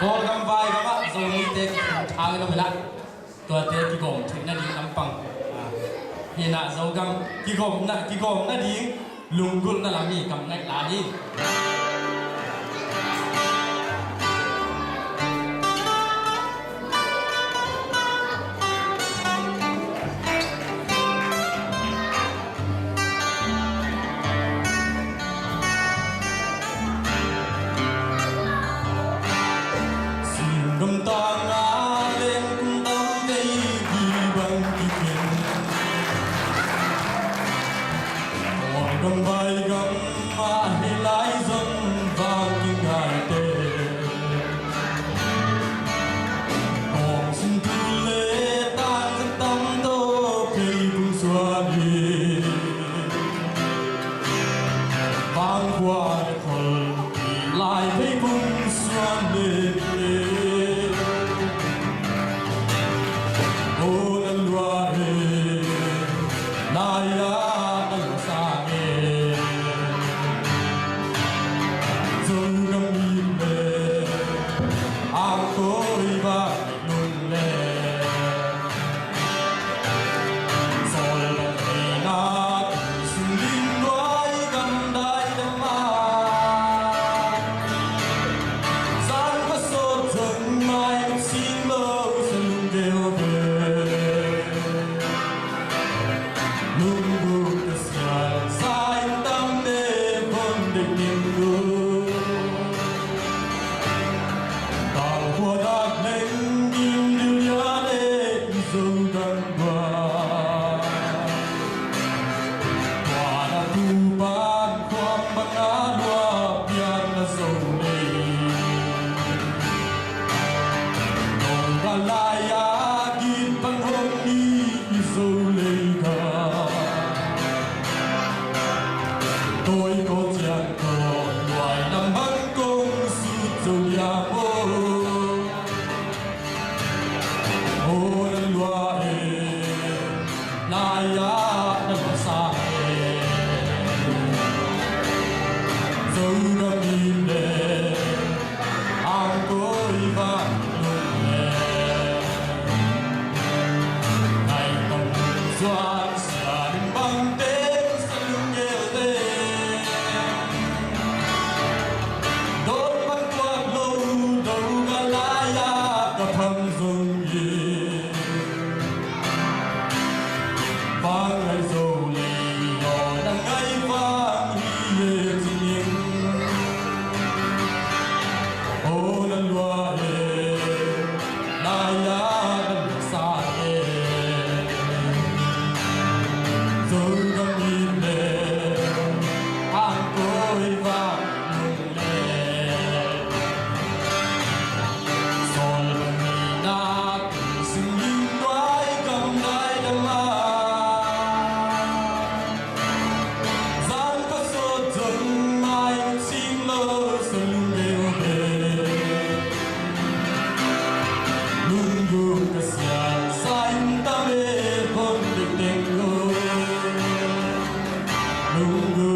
Kol gam vai gama zoni te thang na mela to te ki gom thina di lampang hina zo gam ki gom na di lungul na lami kam ngai la di gầm ta ngã lên cung tâm cây ghi bằng kỳ kiến một gầm vai gầm mà hay lái dân vang kinh ngài tê còn xin thư lễ tan dân tâm tô cây cung xóa đi vang qua khol lại thấy cung xóa lên tôi có chẳng còn ngoài năm bắn công sự dầu nhà ô lần loa nai á năm xa dầu gam im lệ ang cối vang lung lệ ngày tổng doan xa đừng băng tên xa lung nghèo tên thầm dùng gì vang ngày dầu lì đỏ đang ngay vang hiề tình ô lần loa hề nai á đằng xa hề dấu gam im lệ an cối vang lung lệ Hãy subscribe